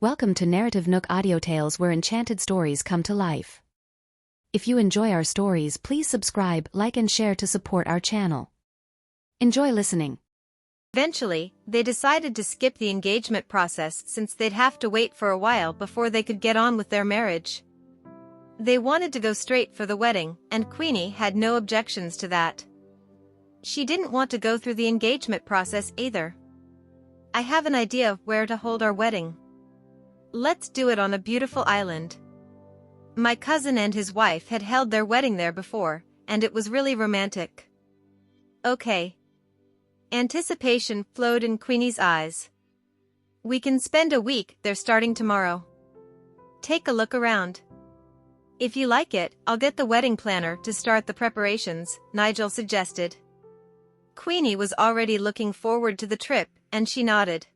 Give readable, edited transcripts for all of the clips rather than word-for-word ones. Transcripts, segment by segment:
Welcome to NarrativeNook audio tales where enchanted stories come to life. If you enjoy our stories, please subscribe, like and share to support our channel. Enjoy listening. Eventually, they decided to skip the engagement process since they'd have to wait for a while before they could get on with their marriage. They wanted to go straight for the wedding, and Queenie had no objections to that. She didn't want to go through the engagement process either. "I have an idea of where to hold our wedding. Let's do it on a beautiful island. My cousin and his wife had held their wedding there before, and it was really romantic." "Okay." Anticipation flowed in Queenie's eyes. "We can spend a week there starting tomorrow. Take a look around. If you like it, I'll get the wedding planner to start the preparations," Nigel suggested. Queenie was already looking forward to the trip, and she nodded.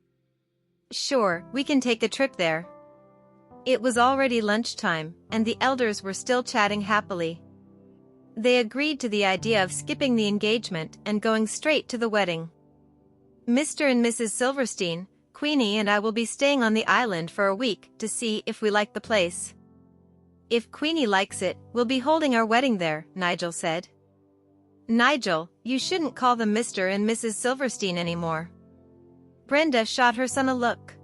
"Sure, we can take a trip there." It was already lunchtime, and the elders were still chatting happily. They agreed to the idea of skipping the engagement and going straight to the wedding. "Mr. and Mrs. Silverstein, Queenie and I will be staying on the island for a week to see if we like the place. If Queenie likes it, we'll be holding our wedding there," Nigel said. "Nigel, you shouldn't call them Mr. and Mrs. Silverstein anymore." Brenda shot her son a look.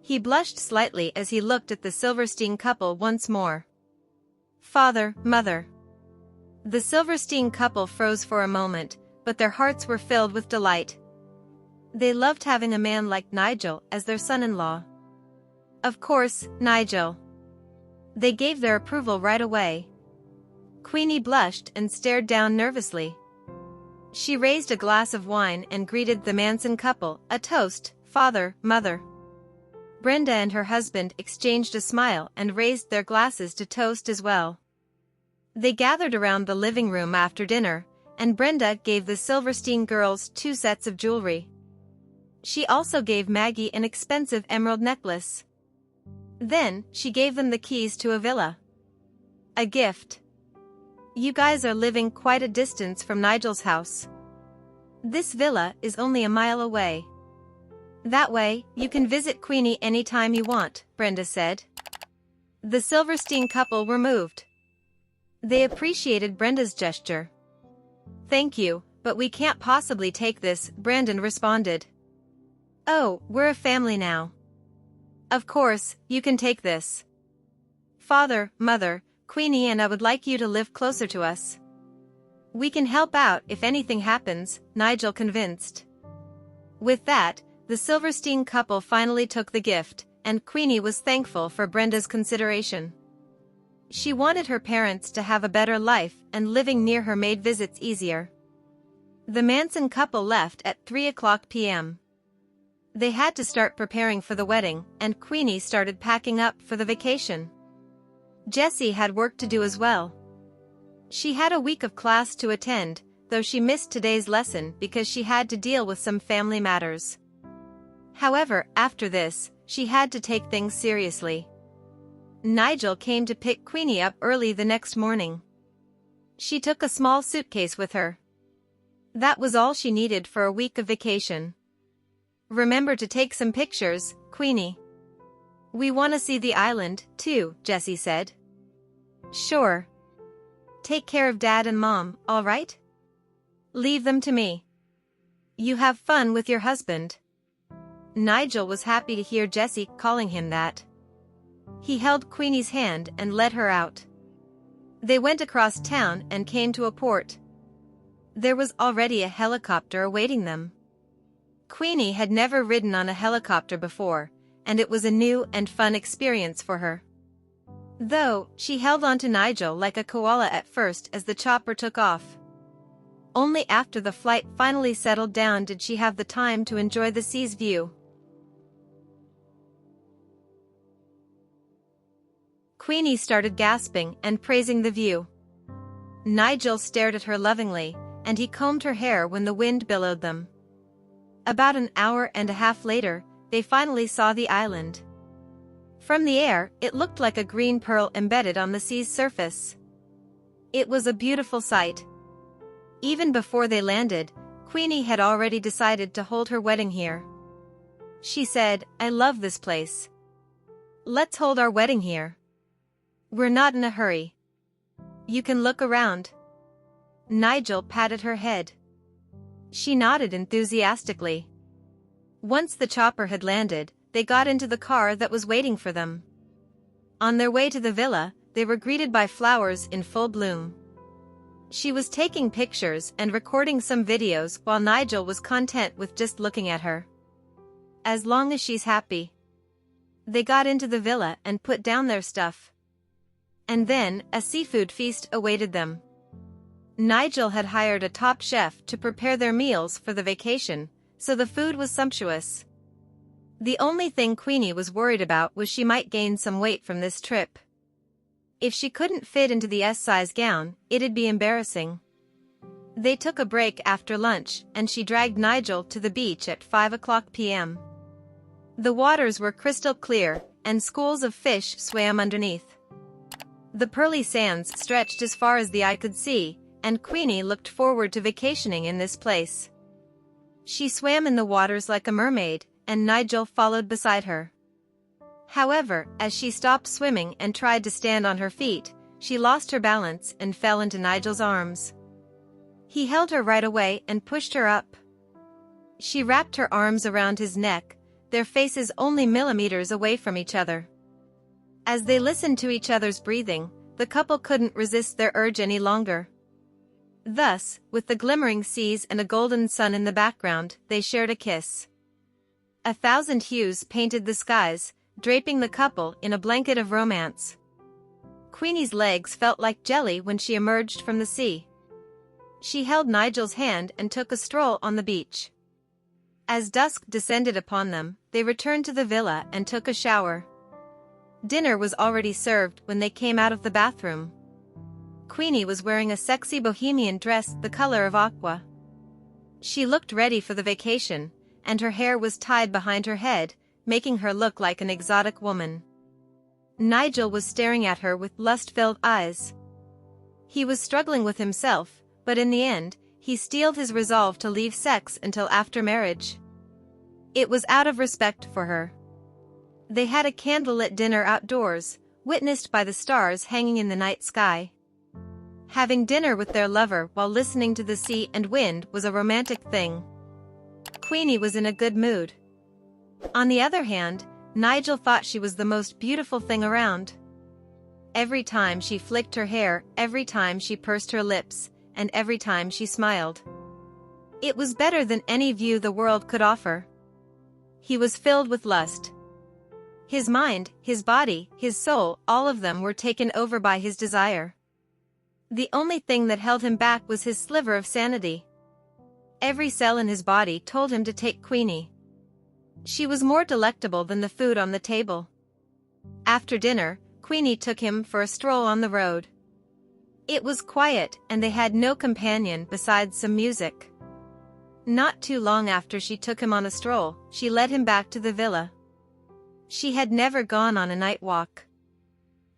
He blushed slightly as he looked at the Silverstein couple once more. "Father, Mother." The Silverstein couple froze for a moment, but their hearts were filled with delight. They loved having a man like Nigel as their son-in-law. "Of course, Nigel." They gave their approval right away. Queenie blushed and stared down nervously. She raised a glass of wine and greeted the Manson couple, a toast, "Father, Mother." Brenda and her husband exchanged a smile and raised their glasses to toast as well. They gathered around the living room after dinner, and Brenda gave the Silverstein girls 2 sets of jewelry. She also gave Maggie an expensive emerald necklace. Then, she gave them the keys to a villa. A gift. "You guys are living quite a distance from Nigel's house. This villa is only a mile away. That way, you can visit Queenie anytime you want," Brenda said. The Silverstein couple were moved. They appreciated Brenda's gesture. "Thank you, but we can't possibly take this," Brandon responded. "Oh, we're a family now. Of course, you can take this. Father, Mother, Queenie and I would like you to live closer to us. We can help out if anything happens," Nigel convinced. With that, the Silverstein couple finally took the gift, and Queenie was thankful for Brenda's consideration. She wanted her parents to have a better life, and living near her made visits easier. The Manson couple left at 3:00 p.m. They had to start preparing for the wedding, and Queenie started packing up for the vacation. Jessie had work to do as well. She had a week of class to attend, though she missed today's lesson because she had to deal with some family matters. However, after this, she had to take things seriously. Nigel came to pick Queenie up early the next morning. She took a small suitcase with her. That was all she needed for a week of vacation. "Remember to take some pictures, Queenie. We want to see the island, too," Jessie said. "Sure. Take care of Dad and Mom, all right? Leave them to me. You have fun with your husband." Nigel was happy to hear Jessie calling him that. He held Queenie's hand and led her out. They went across town and came to a port. There was already a helicopter awaiting them. Queenie had never ridden on a helicopter before, and it was a new and fun experience for her. Though, she held on to Nigel like a koala at first as the chopper took off. Only after the flight finally settled down did she have the time to enjoy the sea's view. Queenie started gasping and praising the view. Nigel stared at her lovingly, and he combed her hair when the wind billowed them. About an hour and a half later, they finally saw the island. From the air, it looked like a green pearl embedded on the sea's surface. It was a beautiful sight. Even before they landed, Queenie had already decided to hold her wedding here. She said, "I love this place. Let's hold our wedding here. We're not in a hurry. You can look around. Nigel patted her head. She nodded enthusiastically. Once the chopper had landed, they got into the car that was waiting for them. On their way to the villa, they were greeted by flowers in full bloom. She was taking pictures and recording some videos while Nigel was content with just looking at her. As long as she's happy. They got into the villa and put down their stuff. And then, a seafood feast awaited them. Nigel had hired a top chef to prepare their meals for the vacation, so the food was sumptuous. The only thing Queenie was worried about was she might gain some weight from this trip. If she couldn't fit into the S-size gown, it'd be embarrassing. They took a break after lunch, and she dragged Nigel to the beach at 5 p.m. The waters were crystal clear, and schools of fish swam underneath. The pearly sands stretched as far as the eye could see, and Queenie looked forward to vacationing in this place. She swam in the waters like a mermaid, and Nigel followed beside her. However, as she stopped swimming and tried to stand on her feet, she lost her balance and fell into Nigel's arms. He held her right away and pushed her up. She wrapped her arms around his neck, their faces only millimeters away from each other. As they listened to each other's breathing, the couple couldn't resist their urge any longer. Thus, with the glimmering seas and a golden sun in the background, they shared a kiss. 1,000 hues painted the skies, draping the couple in a blanket of romance. Queenie's legs felt like jelly when she emerged from the sea. She held Nigel's hand and took a stroll on the beach. As dusk descended upon them, they returned to the villa and took a shower. Dinner was already served when they came out of the bathroom. Queenie was wearing a sexy bohemian dress the color of aqua. She looked ready for the vacation, and her hair was tied behind her head, making her look like an exotic woman. Nigel was staring at her with lust-filled eyes. He was struggling with himself, but in the end, he steeled his resolve to leave sex until after marriage. It was out of respect for her. They had a candlelit dinner outdoors, witnessed by the stars hanging in the night sky. Having dinner with their lover while listening to the sea and wind was a romantic thing. Queenie was in a good mood. On the other hand, Nigel thought she was the most beautiful thing around. Every time she flicked her hair, every time she pursed her lips, and every time she smiled. It was better than any view the world could offer. He was filled with lust. His mind, his body, his soul, all of them were taken over by his desire. The only thing that held him back was his sliver of sanity. Every cell in his body told him to take Queenie. She was more delectable than the food on the table. After dinner, Queenie took him for a stroll on the road. It was quiet, and they had no companion besides some music. Not too long after she took him on a stroll, she led him back to the villa. She had never gone on a night walk.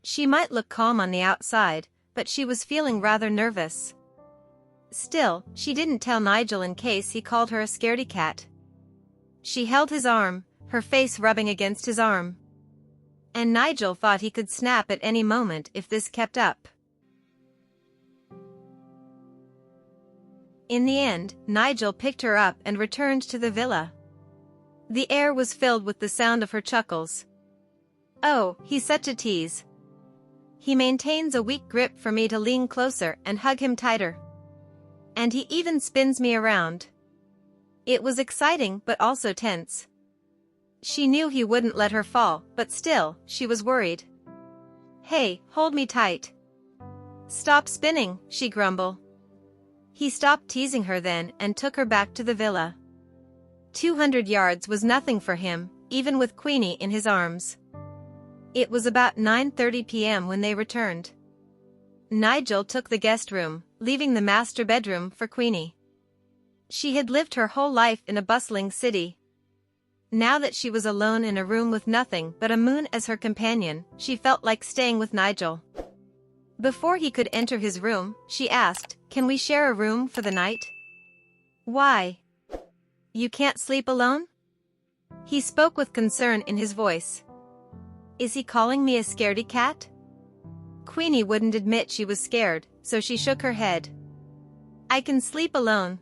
She might look calm on the outside, but she was feeling rather nervous. Still, she didn't tell Nigel in case he called her a scaredy cat. She held his arm, her face rubbing against his arm. And Nigel thought he could snap at any moment if this kept up. In the end, Nigel picked her up and returned to the villa. The air was filled with the sound of her chuckles. "Oh, he's such a tease. He maintains a weak grip for me to lean closer and hug him tighter. And he even spins me around." It was exciting but also tense. She knew he wouldn't let her fall, but still, she was worried. "Hey, hold me tight." "Stop spinning," she grumbled. He stopped teasing her then and took her back to the villa. 200 yards was nothing for him, even with Queenie in his arms. It was about 9:30 p.m. when they returned. Nigel took the guest room, leaving the master bedroom for Queenie. She had lived her whole life in a bustling city. Now that she was alone in a room with nothing but a moon as her companion, she felt like staying with Nigel. Before he could enter his room, she asked, "Can we share a room for the night?" "Why? You can't sleep alone?" He spoke with concern in his voice. Is he calling me a scaredy cat? Queenie wouldn't admit she was scared, so she shook her head. I can sleep alone.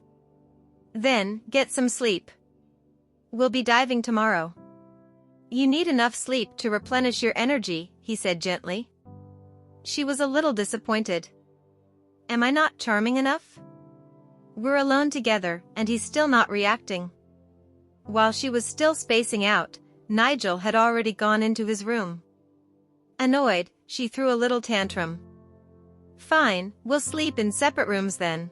Then, get some sleep. We'll be diving tomorrow. You need enough sleep to replenish your energy, he said gently. She was a little disappointed. Am I not charming enough? We're alone together, and he's still not reacting. While she was still spacing out, Nigel had already gone into his room. Annoyed, she threw a little tantrum. Fine, we'll sleep in separate rooms then.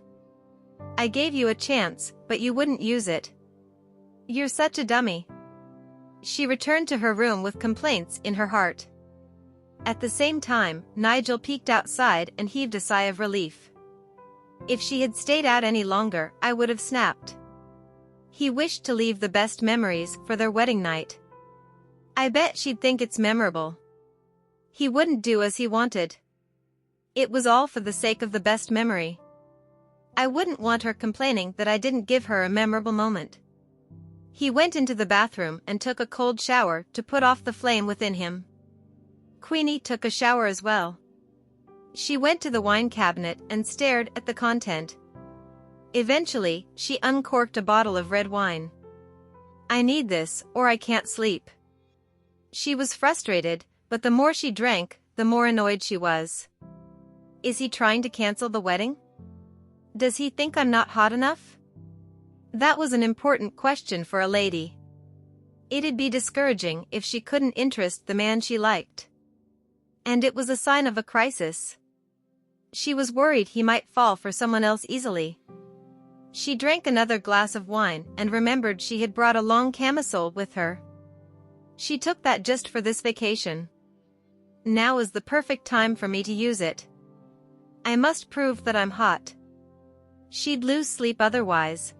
I gave you a chance, but you wouldn't use it. You're such a dummy. She returned to her room with complaints in her heart. At the same time, Nigel peeked outside and heaved a sigh of relief. If she had stayed out any longer, I would have snapped. He wished to leave the best memories for their wedding night. I bet she'd think it's memorable. He wouldn't do as he wanted. It was all for the sake of the best memory. I wouldn't want her complaining that I didn't give her a memorable moment. He went into the bathroom and took a cold shower to put off the flame within him. Queenie took a shower as well. She went to the wine cabinet and stared at the content. Eventually, she uncorked a bottle of red wine. I need this, or I can't sleep. She was frustrated, but the more she drank, the more annoyed she was. Is he trying to cancel the wedding? Does he think I'm not hot enough? That was an important question for a lady. It'd be discouraging if she couldn't interest the man she liked. And it was a sign of a crisis. She was worried he might fall for someone else easily. She drank another glass of wine and remembered she had brought a long camisole with her. She took that just for this vacation. Now is the perfect time for me to use it. I must prove that I'm hot. She'd lose sleep otherwise.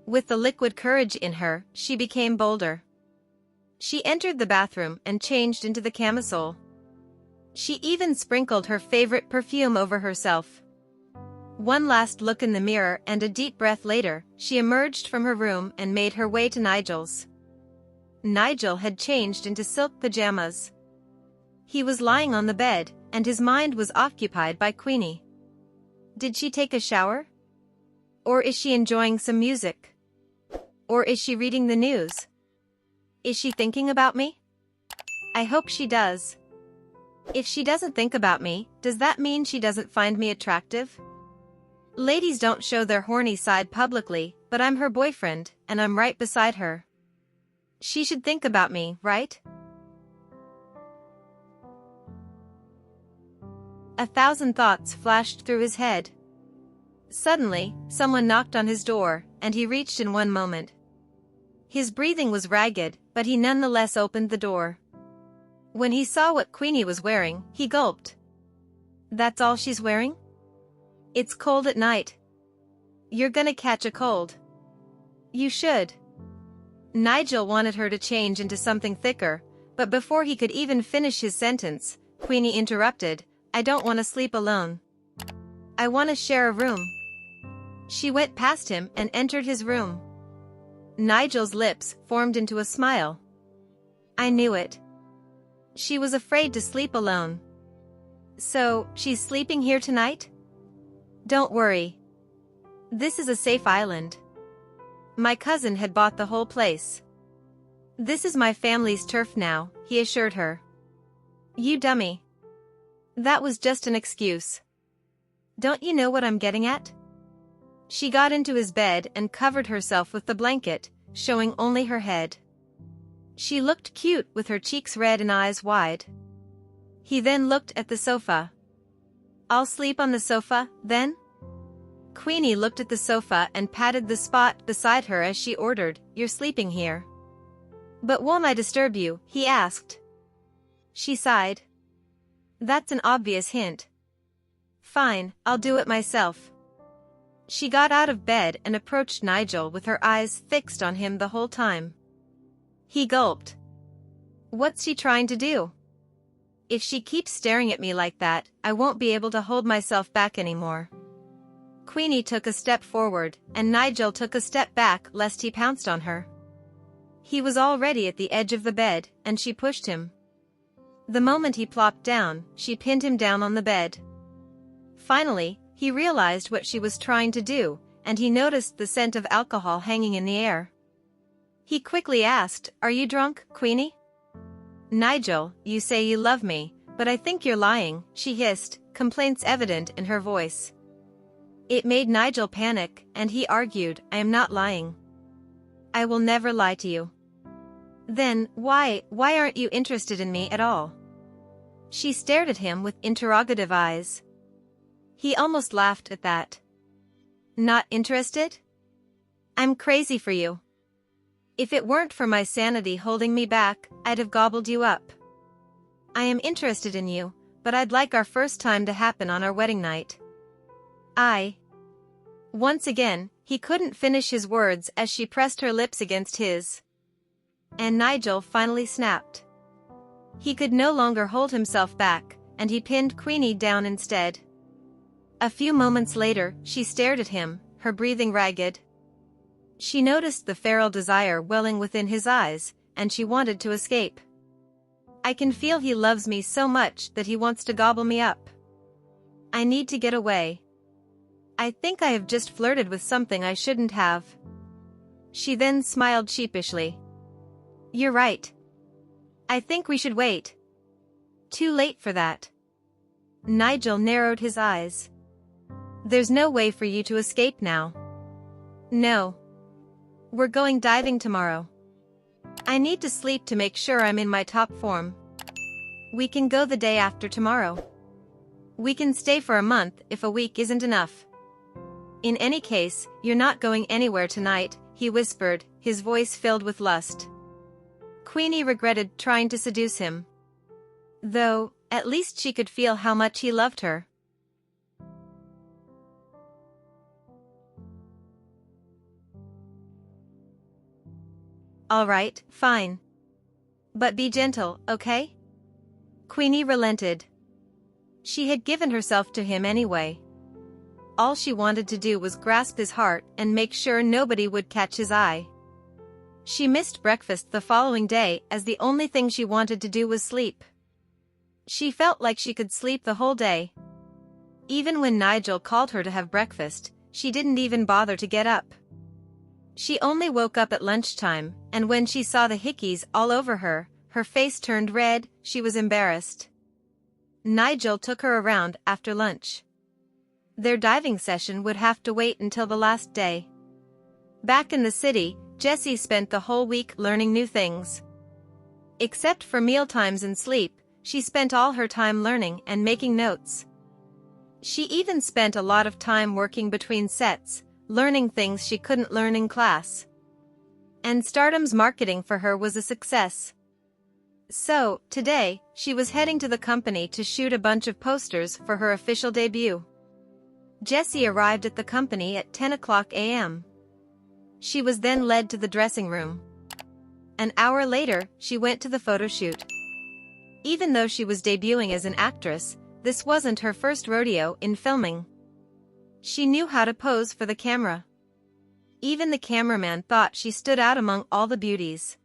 With the liquid courage in her, she became bolder. She entered the bathroom and changed into the camisole. She even sprinkled her favorite perfume over herself. One last look in the mirror and a deep breath later, she emerged from her room and made her way to Nigel's. Nigel had changed into silk pajamas. He was lying on the bed, and his mind was occupied by Queenie. Did she take a shower? Or is she enjoying some music? Or is she reading the news? Is she thinking about me? I hope she does. If she doesn't think about me, does that mean she doesn't find me attractive? Ladies don't show their horny side publicly, but I'm her boyfriend, and I'm right beside her. She should think about me, right? 1,000 thoughts flashed through his head. Suddenly, someone knocked on his door, and he reached in one moment. His breathing was ragged, but he nonetheless opened the door. When he saw what Queenie was wearing, he gulped. That's all she's wearing? It's cold at night. You're gonna catch a cold. You should. Nigel wanted her to change into something thicker, but before he could even finish his sentence, Queenie interrupted, I don't want to sleep alone. I want to share a room. She went past him and entered his room. Nigel's lips formed into a smile. I knew it. She was afraid to sleep alone. So, she's sleeping here tonight? Don't worry. This is a safe island. My cousin had bought the whole place. This is my family's turf now, he assured her. You dummy. That was just an excuse. Don't you know what I'm getting at? She got into his bed and covered herself with the blanket, showing only her head. She looked cute with her cheeks red and eyes wide. He then looked at the sofa. I'll sleep on the sofa, then? Queenie looked at the sofa and patted the spot beside her as she ordered, You're sleeping here. But won't I disturb you? He asked. She sighed. That's an obvious hint. Fine, I'll do it myself. She got out of bed and approached Nigel with her eyes fixed on him the whole time. He gulped. What's she trying to do? If she keeps staring at me like that, I won't be able to hold myself back anymore. Queenie took a step forward, and Nigel took a step back lest he pounced on her. He was already at the edge of the bed, and she pushed him. The moment he plopped down, she pinned him down on the bed. Finally, he realized what she was trying to do, and he noticed the scent of alcohol hanging in the air. He quickly asked, "Are you drunk, Queenie?" "Nigel, you say you love me, but I think you're lying," she hissed, complaints evident in her voice. It made Nigel panic, and he argued, "I am not lying. I will never lie to you." "Then, why aren't you interested in me at all?" She stared at him with interrogative eyes. He almost laughed at that. "Not interested? I'm crazy for you. If it weren't for my sanity holding me back, I'd have gobbled you up. I am interested in you, but I'd like our first time to happen on our wedding night." Once again, he couldn't finish his words as she pressed her lips against his. And Nigel finally snapped. He could no longer hold himself back, and he pinned Queenie down instead. A few moments later, she stared at him, her breathing ragged. She noticed the feral desire welling within his eyes, and she wanted to escape. "I can feel he loves me so much that he wants to gobble me up. I need to get away. I think I have just flirted with something I shouldn't have." She then smiled sheepishly. "You're right. I think we should wait." "Too late for that." Nigel narrowed his eyes. "There's no way for you to escape now." "No. We're going diving tomorrow. I need to sleep to make sure I'm in my top form. We can go the day after tomorrow. We can stay for a month if a week isn't enough. In any case, you're not going anywhere tonight," he whispered, his voice filled with lust. Queenie regretted trying to seduce him. Though, at least she could feel how much he loved her. "All right, fine. But be gentle, okay?" Queenie relented. She had given herself to him anyway. All she wanted to do was grasp his heart and make sure nobody would catch his eye. She missed breakfast the following day as the only thing she wanted to do was sleep. She felt like she could sleep the whole day. Even when Nigel called her to have breakfast, she didn't even bother to get up. She only woke up at lunchtime, and when she saw the hickeys all over her, her face turned red, she was embarrassed. Nigel took her around after lunch. Their diving session would have to wait until the last day. Back in the city, Jessie spent the whole week learning new things. Except for mealtimes and sleep, she spent all her time learning and making notes. She even spent a lot of time working between sets, learning things she couldn't learn in class. And Stardom's marketing for her was a success. So, today, she was heading to the company to shoot a bunch of posters for her official debut. Jessie arrived at the company at 10 o'clock a.m. She was then led to the dressing room. An hour later, she went to the photo shoot. Even though she was debuting as an actress, this wasn't her first rodeo in filming. She knew how to pose for the camera. Even the cameraman thought she stood out among all the beauties.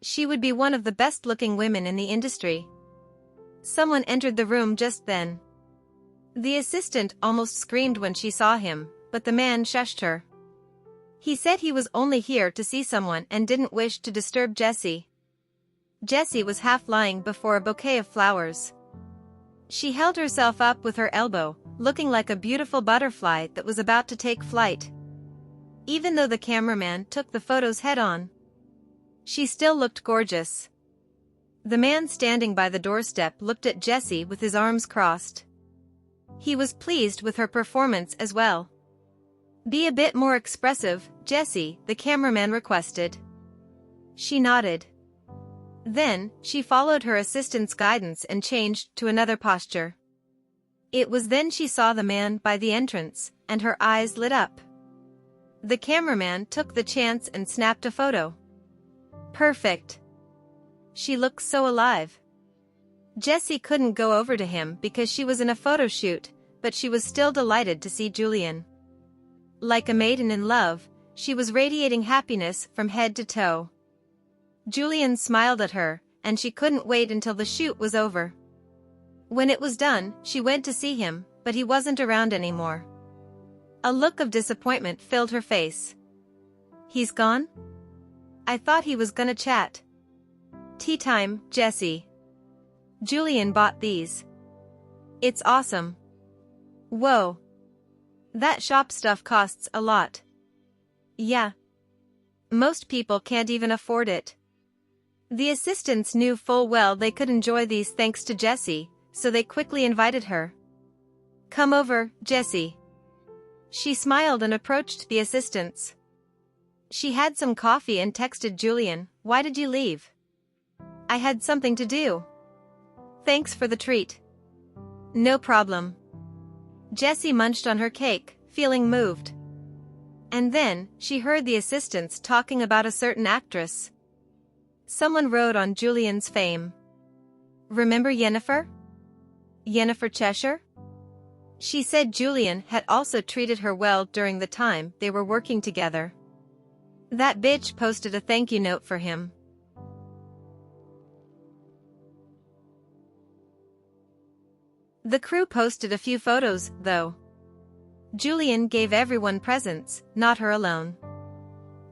She would be one of the best-looking women in the industry. Someone entered the room just then. The assistant almost screamed when she saw him, but the man shushed her. He said he was only here to see someone and didn't wish to disturb Jessie. Jessie was half lying before a bouquet of flowers. She held herself up with her elbow, looking like a beautiful butterfly that was about to take flight. Even though the cameraman took the photos head-on, she still looked gorgeous. The man standing by the doorstep looked at Jessie with his arms crossed. He was pleased with her performance as well. "Be a bit more expressive, Jessie," the cameraman requested. She nodded. Then, she followed her assistant's guidance and changed to another posture. It was then she saw the man by the entrance, and her eyes lit up. The cameraman took the chance and snapped a photo. Perfect. She looked so alive. Jessie couldn't go over to him because she was in a photo shoot, but she was still delighted to see Julian. Like a maiden in love, she was radiating happiness from head to toe. Julian smiled at her, and she couldn't wait until the shoot was over. When it was done, she went to see him, but he wasn't around anymore. A look of disappointment filled her face. "He's gone? I thought he was gonna chat." "Tea time, Jessie. Julian bought these. It's awesome." "Whoa. That shop stuff costs a lot." "Yeah. Most people can't even afford it." The assistants knew full well they could enjoy these thanks to Jessie, so they quickly invited her. "Come over, Jessie." She smiled and approached the assistants. She had some coffee and texted Julian, "Why did you leave?" "I had something to do." "Thanks for the treat." "No problem." Jessie munched on her cake, feeling moved. And then, she heard the assistants talking about a certain actress. Someone wrote on Julian's fame. "Remember Yennefer? Yennefer Cheshire?" She said Julian had also treated her well during the time they were working together. That bitch posted a thank you note for him. The crew posted a few photos, though. Julian gave everyone presents, not her alone.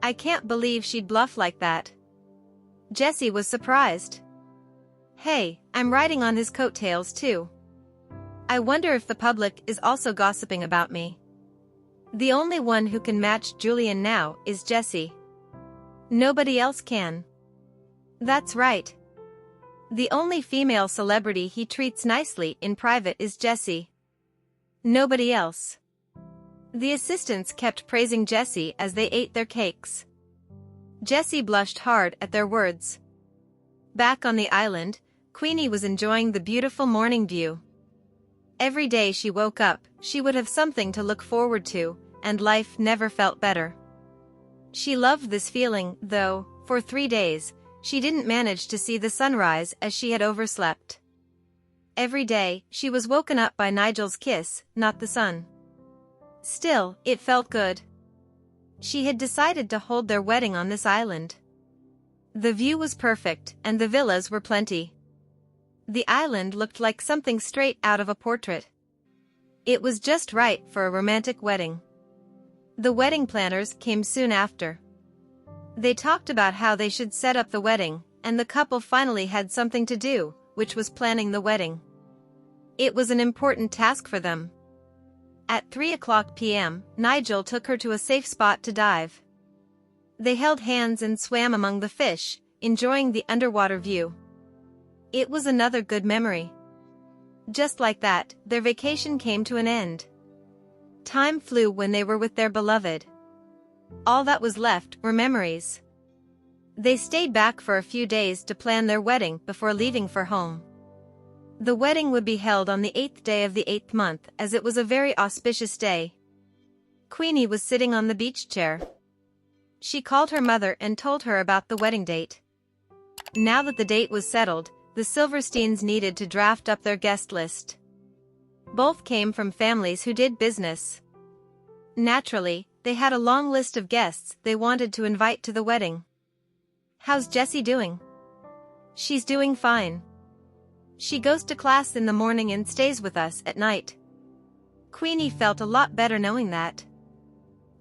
"I can't believe she'd bluff like that." Jessie was surprised. "Hey, I'm riding on his coattails too. I wonder if the public is also gossiping about me." The only one who can match Julian now is Jessie. Nobody else can. That's right. The only female celebrity he treats nicely in private is Jessie. Nobody else. The assistants kept praising Jessie as they ate their cakes. Jessie blushed hard at their words. Back on the island, Queenie was enjoying the beautiful morning view. Every day she woke up, she would have something to look forward to, and life never felt better. She loved this feeling, though, for 3 days, she didn't manage to see the sunrise as she had overslept. Every day, she was woken up by Nigel's kiss, not the sun. Still, it felt good. She had decided to hold their wedding on this island. The view was perfect, and the villas were plenty. The island looked like something straight out of a portrait. It was just right for a romantic wedding. The wedding planners came soon after. They talked about how they should set up the wedding, and the couple finally had something to do, which was planning the wedding. It was an important task for them. At 3:00 p.m., Nigel took her to a safe spot to dive. They held hands and swam among the fish, enjoying the underwater view. It was another good memory. Just like that, their vacation came to an end. Time flew when they were with their beloved. All that was left were memories. They stayed back for a few days to plan their wedding before leaving for home. The wedding would be held on the 8th day of the 8th month, as it was a very auspicious day. Queenie was sitting on the beach chair. She called her mother and told her about the wedding date. Now that the date was settled, the Silversteins needed to draft up their guest list. Both came from families who did business. Naturally, they had a long list of guests they wanted to invite to the wedding. "How's Jessie doing?" "She's doing fine. She goes to class in the morning and stays with us at night." Queenie felt a lot better knowing that.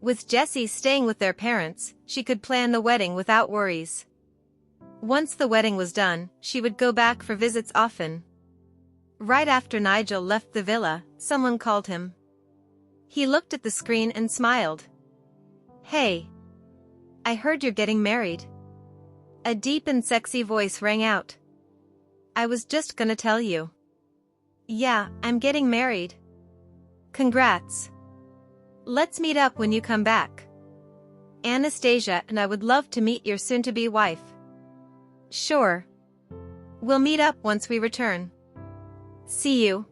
With Jessie staying with their parents, she could plan the wedding without worries. Once the wedding was done, she would go back for visits often. Right after Nigel left the villa, someone called him. He looked at the screen and smiled. "Hey. I heard you're getting married." A deep and sexy voice rang out. "I was just gonna tell you." "Yeah, I'm getting married." "Congrats. Let's meet up when you come back. Anastasia and I would love to meet your soon-to-be wife." "Sure. We'll meet up once we return." "See you."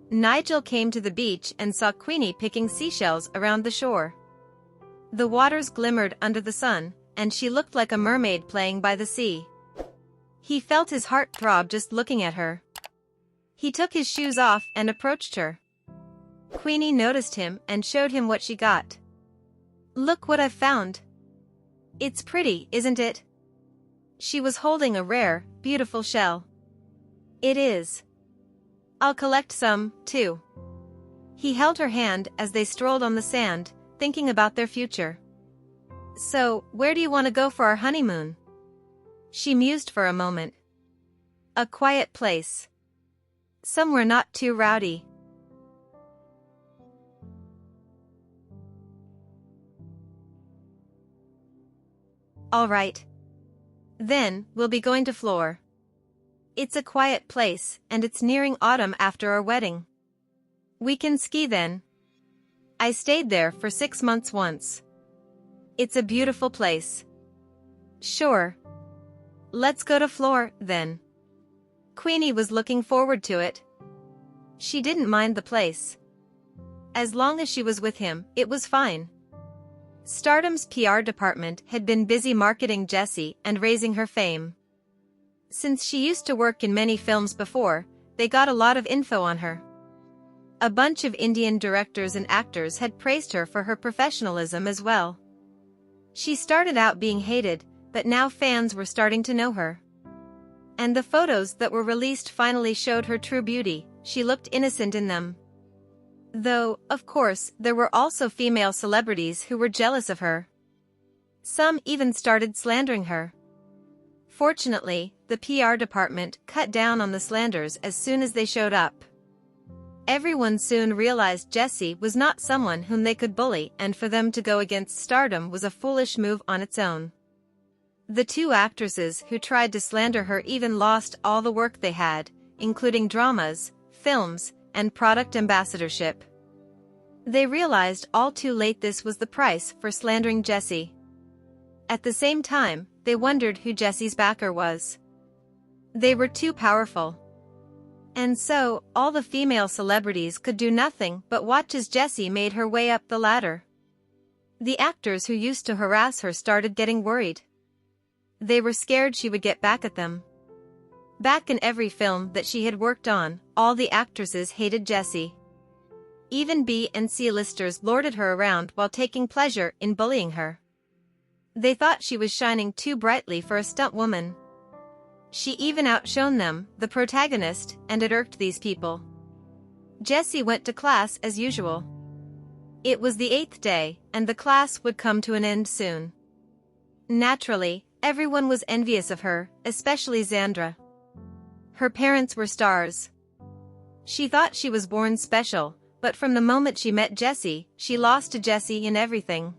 Nigel came to the beach and saw Queenie picking seashells around the shore. The waters glimmered under the sun, and she looked like a mermaid playing by the sea. He felt his heart throb just looking at her. He took his shoes off and approached her. Queenie noticed him and showed him what she got. "Look what I've found. It's pretty, isn't it?" She was holding a rare, beautiful shell. It is. I'll collect some, too. He held her hand as they strolled on the sand, thinking about their future. So, where do you want to go for our honeymoon? She mused for a moment. A quiet place. Somewhere not too rowdy. All right. Then, we'll be going to Flore. It's a quiet place, and it's nearing autumn after our wedding. We can ski then. I stayed there for 6 months once. It's a beautiful place. Sure. Let's go to Flore, then. Queenie was looking forward to it. She didn't mind the place. As long as she was with him, it was fine. Stardom's PR department had been busy marketing Jessie and raising her fame. Since she used to work in many films before, they got a lot of info on her. A bunch of Indian directors and actors had praised her for her professionalism as well. She started out being hated, but now fans were starting to know her. And the photos that were released finally showed her true beauty. She looked innocent in them. Though, of course, there were also female celebrities who were jealous of her. Some even started slandering her. Fortunately, the PR department cut down on the slanders as soon as they showed up. Everyone soon realized Jessie was not someone whom they could bully, and for them to go against Stardom was a foolish move on its own. The two actresses who tried to slander her even lost all the work they had, including dramas, films, and product ambassadorship. They realized all too late this was the price for slandering Jessie. At the same time, they wondered who Jessie's backer was. They were too powerful. And so, all the female celebrities could do nothing but watch as Jessie made her way up the ladder. The actors who used to harass her started getting worried. They were scared she would get back at them. Back in every film that she had worked on, all the actresses hated Jessie. Even B and C-listers lorded her around while taking pleasure in bullying her. They thought she was shining too brightly for a stunt woman. She even outshone them, the protagonist, and it irked these people. Jessie went to class as usual. It was the 8th day, and the class would come to an end soon. Naturally, everyone was envious of her, especially Xandra. Her parents were stars. She thought she was born special, but from the moment she met Jessie, she lost to Jessie in everything.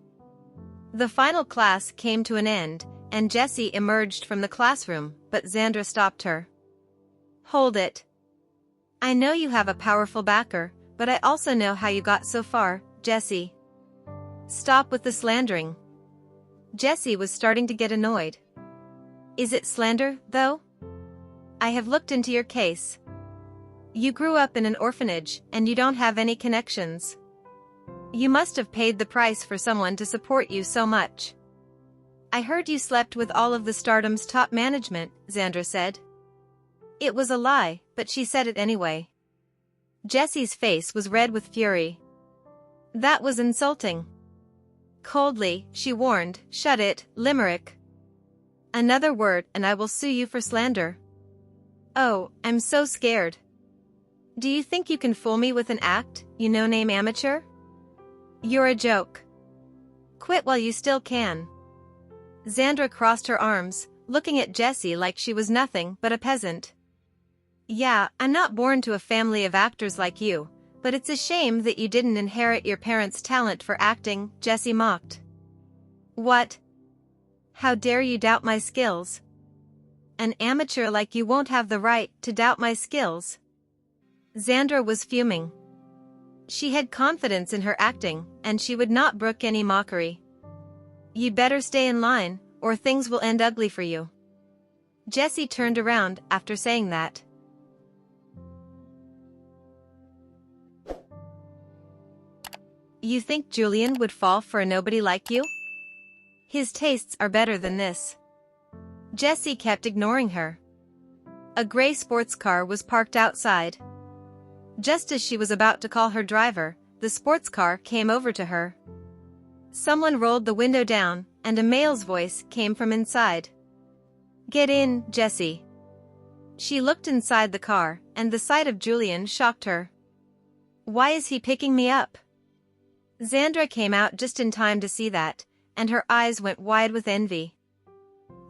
The final class came to an end, and Jessie emerged from the classroom, but Xandra stopped her. Hold it. I know you have a powerful backer, but I also know how you got so far, Jessie. Stop with the slandering. Jessie was starting to get annoyed. Is it slander, though? I have looked into your case. You grew up in an orphanage, and you don't have any connections. You must have paid the price for someone to support you so much. I heard you slept with all of the Stardom's top management, Xandra said. It was a lie, but she said it anyway. Jessie's face was red with fury. That was insulting. Coldly, she warned, shut it, Limerick. Another word and I will sue you for slander. Oh, I'm so scared. Do you think you can fool me with an act, you no-name amateur? You're a joke. Quit while you still can. Xandra crossed her arms, looking at Jessie like she was nothing but a peasant. Yeah, I'm not born to a family of actors like you, but it's a shame that you didn't inherit your parents' talent for acting, Jessie mocked. What? How dare you doubt my skills? An amateur like you won't have the right to doubt my skills. Xandra was fuming. She had confidence in her acting, and she would not brook any mockery. You'd better stay in line, or things will end ugly for you. Jessie turned around after saying that. You think Julian would fall for a nobody like you? His tastes are better than this. Jessie kept ignoring her. A gray sports car was parked outside. Just as she was about to call her driver, the sports car came over to her. Someone rolled the window down, and a male's voice came from inside. Get in, Jessie. She looked inside the car, and the sight of Julian shocked her. Why is he picking me up? Xandra came out just in time to see that, and her eyes went wide with envy.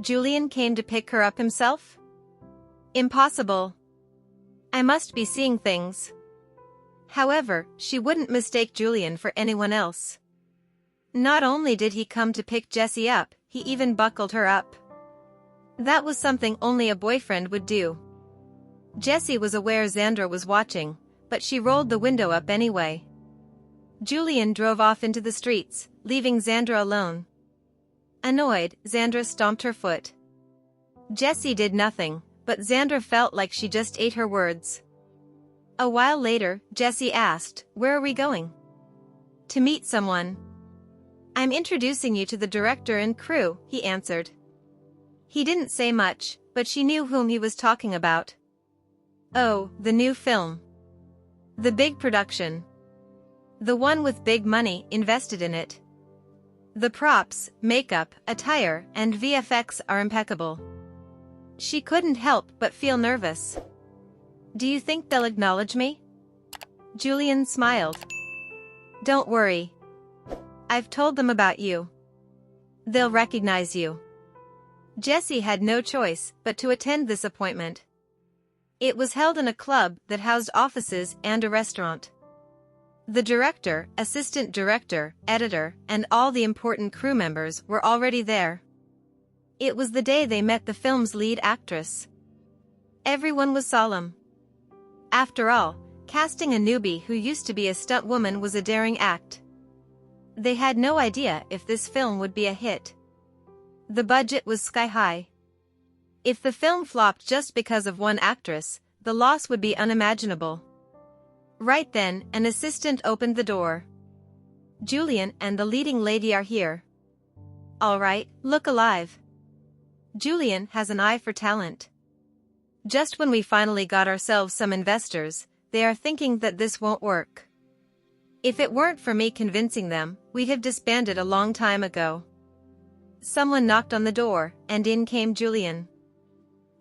Julian came to pick her up himself? Impossible. I must be seeing things. However, she wouldn't mistake Julian for anyone else. Not only did he come to pick Jessie up, he even buckled her up. That was something only a boyfriend would do. Jessie was aware Xandra was watching, but she rolled the window up anyway. Julian drove off into the streets, leaving Xandra alone. Annoyed, Xandra stomped her foot. Jessie did nothing, but Xandra felt like she just ate her words. A while later, Jessie asked, "Where are we going?" "To meet someone." "I'm introducing you to the director and crew," he answered. He didn't say much, but she knew whom he was talking about. Oh, the new film. The big production. The one with big money invested in it. The props, makeup, attire, and VFX are impeccable. She couldn't help but feel nervous. "Do you think they'll acknowledge me?" Julian smiled. "Don't worry. I've told them about you. They'll recognize you." Jessie had no choice but to attend this appointment. It was held in a club that housed offices and a restaurant. The director, assistant director, editor, and all the important crew members were already there. It was the day they met the film's lead actress. Everyone was solemn. After all, casting a newbie who used to be a stunt woman was a daring act. They had no idea if this film would be a hit. The budget was sky high. If the film flopped just because of one actress, the loss would be unimaginable. Right then, an assistant opened the door. "Julian and the leading lady are here." "All right, look alive." Julian has an eye for talent. Just when we finally got ourselves some investors, they are thinking that this won't work. If it weren't for me convincing them, we'd have disbanded a long time ago. Someone knocked on the door, and in came Julian.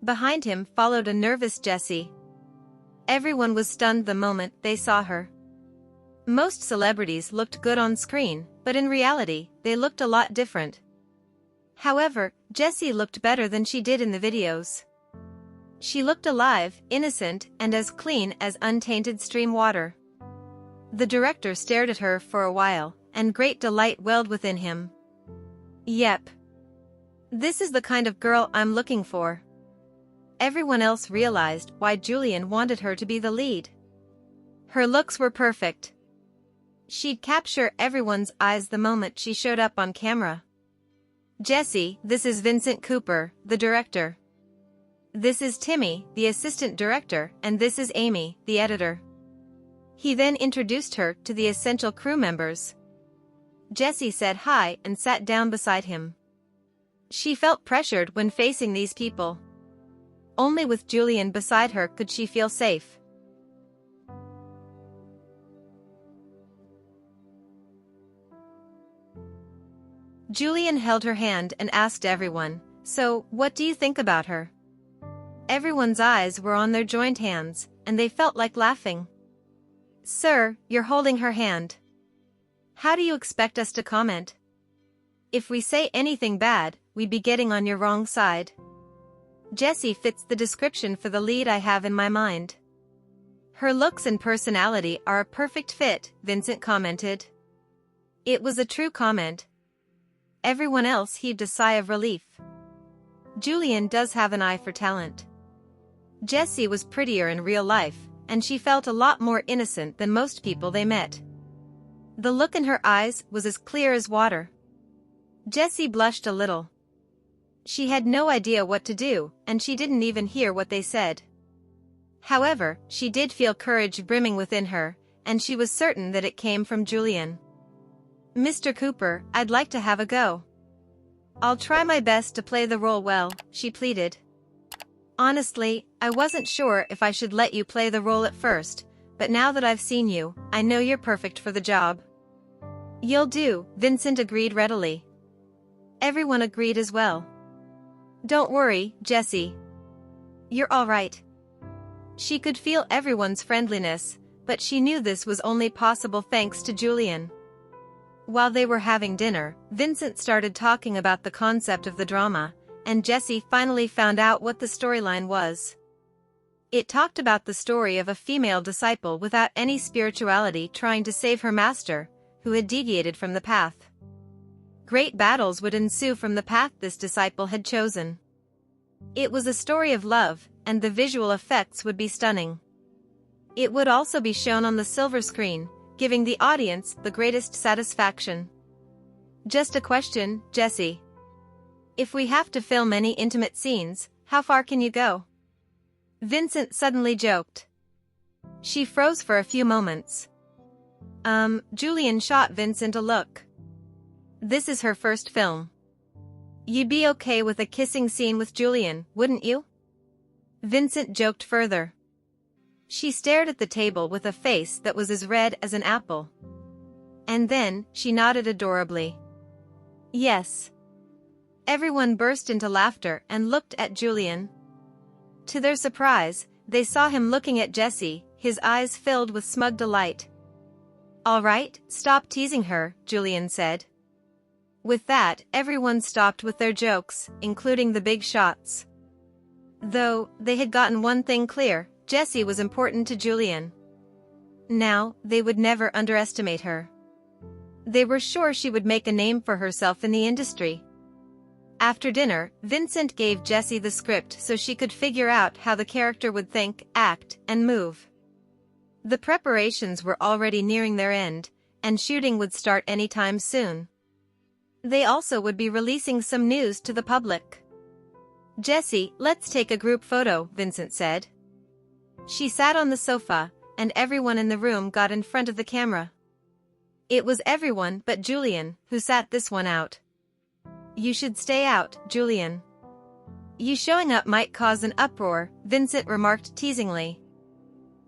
Behind him followed a nervous Jessie. Everyone was stunned the moment they saw her. Most celebrities looked good on screen, but in reality, they looked a lot different. However, Jessie looked better than she did in the videos. She looked alive, innocent, and as clean as untainted stream water. The director stared at her for a while, and great delight welled within him. Yep. This is the kind of girl I'm looking for. Everyone else realized why Julian wanted her to be the lead. Her looks were perfect. She'd capture everyone's eyes the moment she showed up on camera. "Jessie, this is Vincent Cooper, the director. This is Timmy, the assistant director, and this is Amy, the editor." He then introduced her to the essential crew members. Jessie said hi and sat down beside him. She felt pressured when facing these people. Only with Julian beside her could she feel safe. Julian held her hand and asked everyone, "So, what do you think about her?" Everyone's eyes were on their joined hands, and they felt like laughing. "Sir, you're holding her hand. How do you expect us to comment? If we say anything bad, we'd be getting on your wrong side." "Jessie fits the description for the lead I have in my mind. Her looks and personality are a perfect fit," Vincent commented. It was a true comment. Everyone else heaved a sigh of relief. Julian does have an eye for talent. Jessie was prettier in real life, and she felt a lot more innocent than most people they met. The look in her eyes was as clear as water. Jessie blushed a little. She had no idea what to do, and she didn't even hear what they said. However, she did feel courage brimming within her, and she was certain that it came from Julian. "Mr. Cooper, I'd like to have a go. I'll try my best to play the role well," she pleaded. "Honestly, I wasn't sure if I should let you play the role at first, but now that I've seen you, I know you're perfect for the job." "You'll do," Vincent agreed readily. Everyone agreed as well. Don't worry, Jessie. You're all right. She could feel everyone's friendliness, but she knew this was only possible thanks to Julian. While they were having dinner, Vincent started talking about the concept of the drama, and Jessie finally found out what the storyline was. It talked about the story of a female disciple without any spirituality trying to save her master, who had deviated from the path. Great battles would ensue from the path this disciple had chosen. It was a story of love, and the visual effects would be stunning. It would also be shown on the silver screen, giving the audience the greatest satisfaction. Just a question, Jessie. If we have to film any intimate scenes, how far can you go? Vincent suddenly joked. She froze for a few moments. Julian shot Vincent a look. This is her first film. You'd be okay with a kissing scene with Julian, wouldn't you? Vincent joked further. She stared at the table with a face that was as red as an apple. And then, she nodded adorably. Yes. Everyone burst into laughter and looked at Julian. To their surprise, they saw him looking at Jessie, his eyes filled with smug delight. All right, stop teasing her, Julian said. With that, everyone stopped with their jokes, including the big shots. Though, they had gotten one thing clear, Jessie was important to Julian. Now, they would never underestimate her. They were sure she would make a name for herself in the industry. After dinner, Vincent gave Jessie the script so she could figure out how the character would think, act, and move. The preparations were already nearing their end, and shooting would start anytime soon. They also would be releasing some news to the public. Jessie, let's take a group photo, Vincent said. She sat on the sofa, and everyone in the room got in front of the camera. It was everyone but Julian who sat this one out. You should stay out, Julian. You showing up might cause an uproar, Vincent remarked teasingly.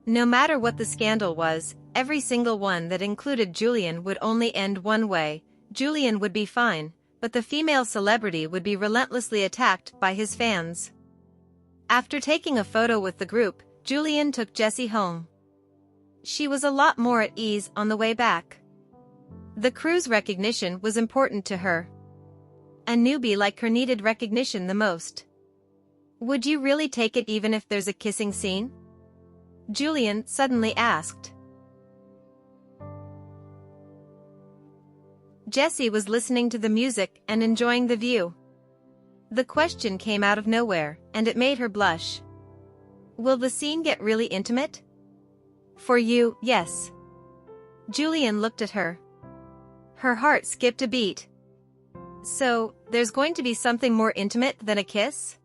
No matter what the scandal was, every single one that included Julian would only end one way. Julian would be fine, but the female celebrity would be relentlessly attacked by his fans. After taking a photo with the group, Julian took Jessie home. She was a lot more at ease on the way back. The crew's recognition was important to her. A newbie like her needed recognition the most. Would you really take it even if there's a kissing scene? Julian suddenly asked. Jessie was listening to the music and enjoying the view. The question came out of nowhere, and it made her blush. Will the scene get really intimate? For you, yes. Julian looked at her. Her heart skipped a beat. So, there's going to be something more intimate than a kiss?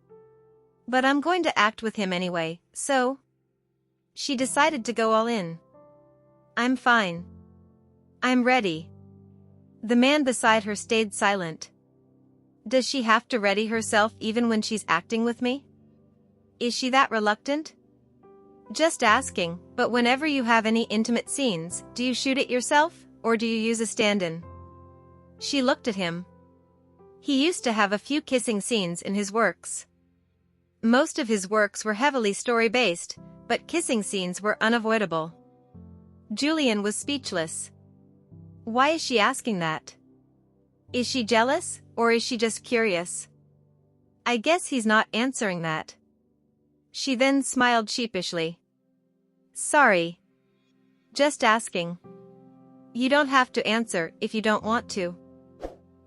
But I'm going to act with him anyway, so... She decided to go all in. I'm fine. I'm ready. The man beside her stayed silent. Does she have to ready herself even when she's acting with me? Is she that reluctant? Just asking, but whenever you have any intimate scenes, do you shoot it yourself, or do you use a stand-in? She looked at him. He used to have a few kissing scenes in his works. Most of his works were heavily story-based, but kissing scenes were unavoidable. Julian was speechless. Why is she asking that? Is she jealous, or is she just curious? I guess he's not answering that. She then smiled sheepishly. Sorry. Just asking. You don't have to answer if you don't want to.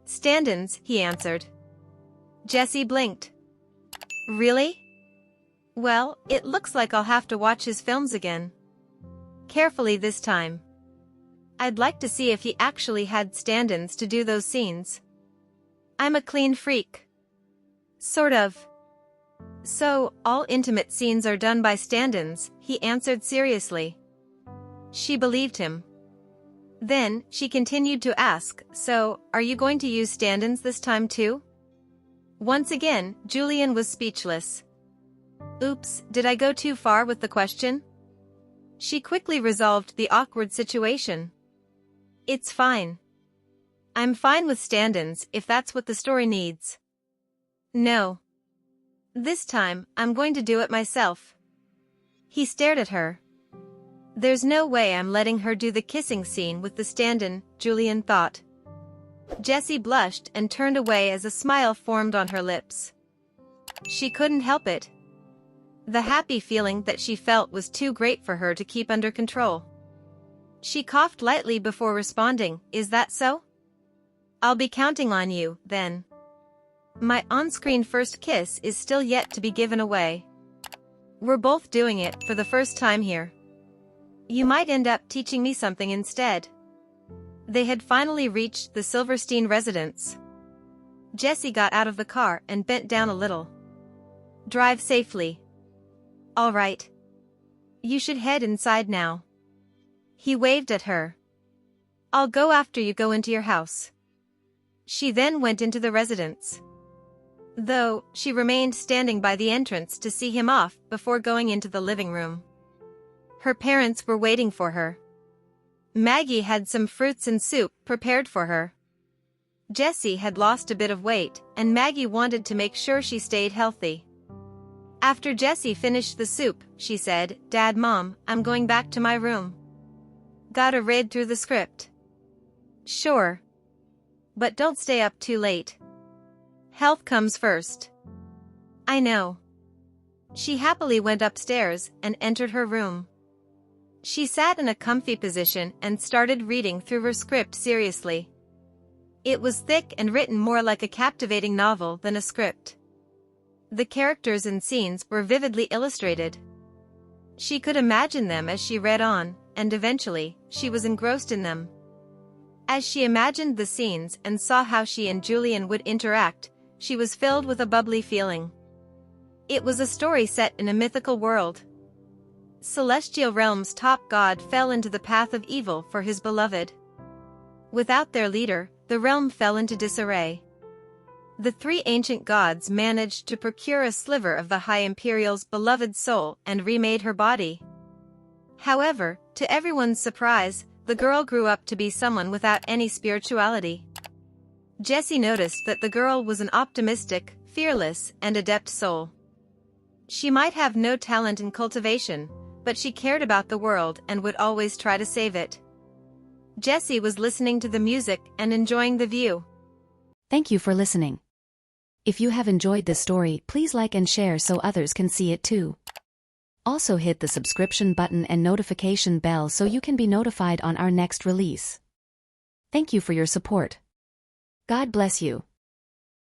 Stand-ins, he answered. Jessie blinked. Really? Well, it looks like I'll have to watch his films again. Carefully this time. I'd like to see if he actually had stand-ins to do those scenes. I'm a clean freak. Sort of. So, all intimate scenes are done by stand-ins, he answered seriously. She believed him. Then, she continued to ask, so, are you going to use stand-ins this time too? Once again, Julian was speechless. Oops, did I go too far with the question? She quickly resolved the awkward situation. It's fine. I'm fine with stand-ins if that's what the story needs. No. This time, I'm going to do it myself. He stared at her. There's no way I'm letting her do the kissing scene with the stand-in, Julian thought. Jessie blushed and turned away as a smile formed on her lips. She couldn't help it. The happy feeling that she felt was too great for her to keep under control. She coughed lightly before responding, "Is that so? I'll be counting on you, then. My on-screen first kiss is still yet to be given away. We're both doing it for the first time here. You might end up teaching me something instead." They had finally reached the Silverstein residence. Jessie got out of the car and bent down a little. "Drive safely." "All right. You should head inside now." He waved at her. "I'll go after you go into your house." She then went into the residence. Though, she remained standing by the entrance to see him off before going into the living room. Her parents were waiting for her. Maggie had some fruits and soup prepared for her. Jessie had lost a bit of weight, and Maggie wanted to make sure she stayed healthy. After Jessie finished the soup, she said, "Dad, Mom, I'm going back to my room. Gotta read through the script." "Sure. But don't stay up too late. Health comes first." "I know." She happily went upstairs and entered her room. She sat in a comfy position and started reading through her script seriously. It was thick and written more like a captivating novel than a script. The characters and scenes were vividly illustrated. She could imagine them as she read on, and eventually, she was engrossed in them. As she imagined the scenes and saw how she and Julian would interact, she was filled with a bubbly feeling. It was a story set in a mythical world. Celestial realm's top god fell into the path of evil for his beloved. Without their leader, the realm fell into disarray. The three ancient gods managed to procure a sliver of the High Imperial's beloved soul and remade her body. However, to everyone's surprise, the girl grew up to be someone without any spirituality. Jessie noticed that the girl was an optimistic, fearless, and adept soul. She might have no talent in cultivation, but she cared about the world and would always try to save it. Jessie was listening to the music and enjoying the view. Thank you for listening. If you have enjoyed this story, please like and share so others can see it too. Also hit the subscription button and notification bell so you can be notified on our next release. Thank you for your support. God bless you.